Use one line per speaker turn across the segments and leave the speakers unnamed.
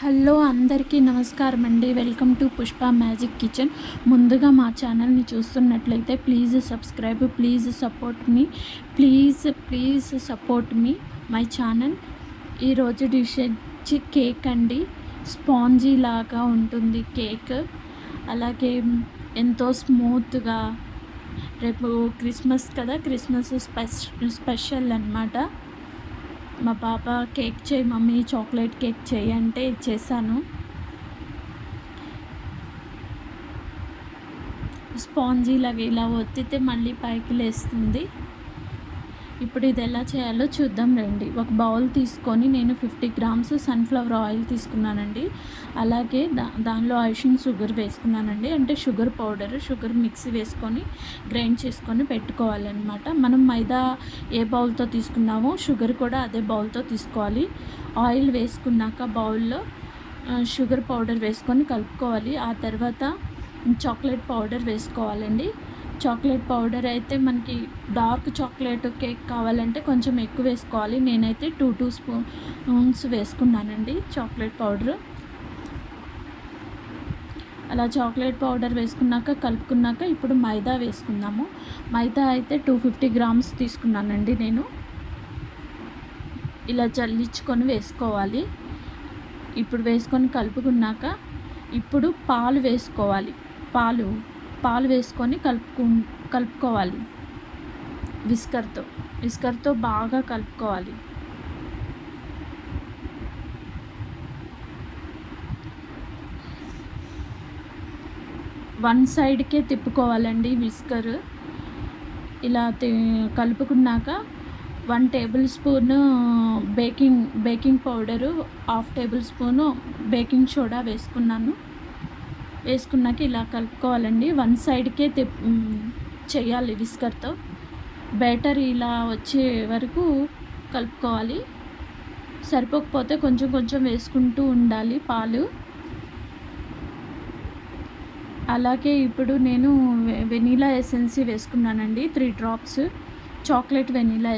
Hello అందరికీ నమస్కారం అండి. Welcome to Pushpa magic kitchen. ముందుగా మా ఛానల్ని చూస్తున్నట్లయితే please subscribe, please support me, please support me my channel. ఈరోజు డిష్ వచ్చి కేక్ అండి. స్పాంజీ లాగా ఉంటుంది కేక్. అలాగే ఎంతో స్మూత్గా, రేపు క్రిస్మస్ కదా, క్రిస్మస్ స్పెషల్ అన్నమాట. మా పాప కేక్ చేయి మమ్మీ, చాక్లెట్ కేక్ చేయి అంటే చేశాను. స్పాంజీ లాగా ఇలా ఒత్తితే మళ్ళీ పైకి లేస్తుంది. ఇప్పుడు ఇది ఎలా చేయాలో చూద్దాం రండి. ఒక బౌల్ తీసుకొని నేను 50 గ్రామ్స్ సన్ఫ్లవర్ ఆయిల్ తీసుకున్నానండి. అలాగే దానిలో ఐషింగ్ షుగర్ వేసుకున్నానండి. అంటే షుగర్ పౌడర్, షుగర్ మిక్సీ వేసుకొని గ్రైండ్ చేసుకొని పెట్టుకోవాలన్నమాట. మనం మైదా ఏ బౌల్తో తీసుకున్నామో షుగర్ కూడా అదే బౌల్తో తీసుకోవాలి. ఆయిల్ వేసుకున్నాక బౌల్లో షుగర్ పౌడర్ వేసుకొని కలుపుకోవాలి. ఆ తర్వాత చాక్లెట్ పౌడర్ వేసుకోవాలండి. చాక్లెట్ పౌడర్ అయితే మనకి డార్క్ చాక్లెట్ కేక్ కావాలంటే కొంచెం ఎక్కువ వేసుకోవాలి. నేనైతే 2 స్పూన్స్ వేసుకున్నానండి చాక్లెట్ పౌడర్. అలా చాక్లెట్ పౌడర్ వేసుకున్నాక కలుపుకున్నాక ఇప్పుడు మైదా వేసుకుందాము. మైదా అయితే 250 గ్రామ్స్ తీసుకున్నానండి నేను. ఇలా చల్లించుకొని వేసుకోవాలి. ఇప్పుడు వేసుకొని కలుపుకున్నాక ఇప్పుడు పాలు వేసుకోవాలి. పాలు వేసుకొని కలుపుకోవాలి. విస్కర్తో బాగా కలుపుకోవాలి. వన్ సైడ్కే తిప్పుకోవాలండి విస్కర్. ఇలా కలుపుకున్నాక 1 table spoon baking powder, 1/2 table spoon baking soda వేసుకున్నాక ఇలా కలుపుకోవాలండి. వన్ సైడ్కే చేయాలి విస్కర్తో. బ్యాటర్ ఇలా వచ్చే వరకు కలుపుకోవాలి. సరిపోకపోతే కొంచెం వేసుకుంటూ ఉండాలి పాలు. అలాగే ఇప్పుడు నేను వెనీలా ఎసెన్సీ వేసుకున్నానండి. 3 డ్రాప్స్ చాక్లెట్ వెనీలా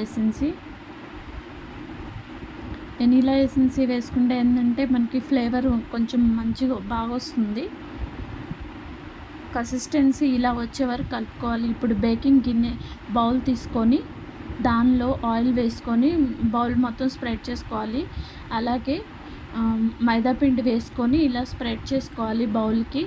ఎసెన్సీ వేసుకుంటే ఏంటంటే మనకి ఫ్లేవర్ కొంచెం మంచిగా బాగా వస్తుంది. కన్సిస్టెన్సీ ఇలా వచ్చే వరకు కలుపుకోవాలి. ఇప్పుడు బేకింగ్ బౌల్ తీసుకొని దానిలో ఆయిల్ వేసుకొని బౌల్ మొత్తం స్ప్రెడ్ చేసుకోవాలి. అలాగే మైదా పిండి వేసుకొని ఇలా స్ప్రెడ్ చేసుకోవాలి బౌల్కి.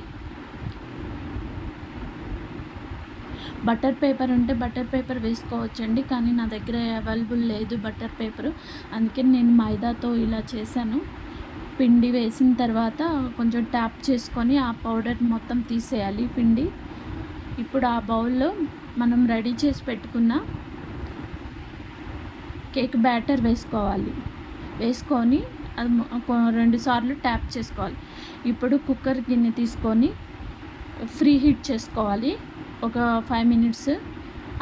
బటర్ పేపర్ ఉంటే బటర్ పేపర్ వేసుకోవచ్చండి, కానీ నా దగ్గర అవైలబుల్ లేదు బటర్ పేపరు. అందుకని నేను మైదాతో ఇలా చేశాను. పిండి వేసిన తర్వాత కొంచెం ట్యాప్ చేసుకొని ఆ పౌడర్ మొత్తం తీసేయాలి పిండి. ఇప్పుడు ఆ బౌల్లో మనం రెడీ చేసి పెట్టుకున్న కేక్ బ్యాటర్ వేసుకొని అది 2 సార్లు ట్యాప్ చేసుకోవాలి. ఇప్పుడు కుక్కర్ గిన్నె తీసుకొని ఫ్రీ హీట్ చేసుకోవాలి ఒక 5 మినిట్స్.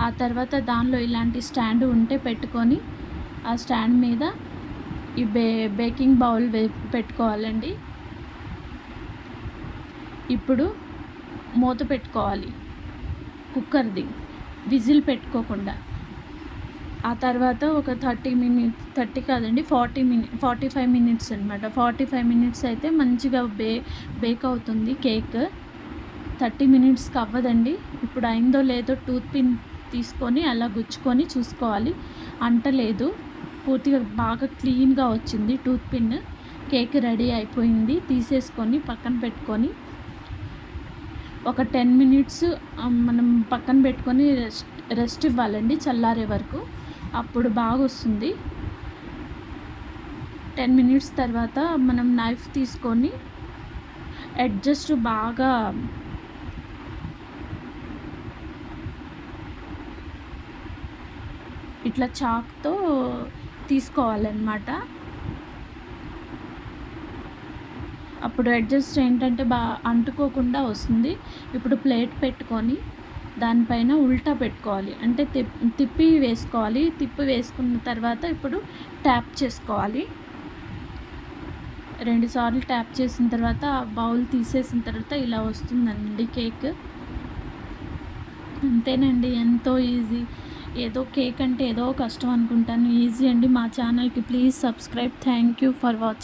ఆ తర్వాత దానిలో ఇలాంటి స్టాండ్ ఉంటే పెట్టుకొని ఆ స్టాండ్ మీద ఈ బేకింగ్ బౌల్ పెట్టుకోవాలండి. ఇప్పుడు మూత పెట్టుకోవాలి కుక్కర్ది, విజిల్ పెట్టుకోకుండా. ఆ తర్వాత ఒక 45 మినిట్స్ అనమాట. 45 మినిట్స్ అయితే మంచిగా బేక్ అవుతుంది కేక్. 30 మినిట్స్కి అవ్వదండి. ఇప్పుడు అయిందో లేదో టూత్ పిన్ తీసుకొని అలా గుచ్చుకొని చూసుకోవాలి. అంటలేదు, పూర్తిగా బాగా క్లీన్గా వచ్చింది టూత్ పిన్. కేక్ రెడీ అయిపోయింది. తీసేసుకొని పక్కన పెట్టుకొని ఒక 10 మినిట్స్ మనం పక్కన పెట్టుకొని రెస్ట్ ఇవ్వాలండి చల్లారే వరకు. అప్పుడు బాగా వస్తుంది. 10 మినిట్స్ తర్వాత మనం నైఫ్ తీసుకొని అడ్జస్ట్ బాగా ఇట్లా చాక్తో తీసుకోవాలన్నమాట. అప్పుడు అడ్జస్ట్ ఏంటంటే అంటుకోకుండా వస్తుంది. ఇప్పుడు ప్లేట్ పెట్టుకొని దానిపైన ఉల్టా పెట్టుకోవాలి. అంటే తిప్పి వేసుకోవాలి. తిప్పి వేసుకున్న తర్వాత ఇప్పుడు ట్యాప్ చేసుకోవాలి. 2 సార్లు ట్యాప్ చేసిన తర్వాత బౌల్ తీసేసిన తర్వాత ఇలా వస్తుందండి కేక్. అంతేనండి, ఎంతో ఈజీ. ఏదో కేక్ అంటే ఏదో కష్టం అనుకుంటాను, ఈజీ అండి. మా ఛానల్కి please subscribe. Thank you for watching.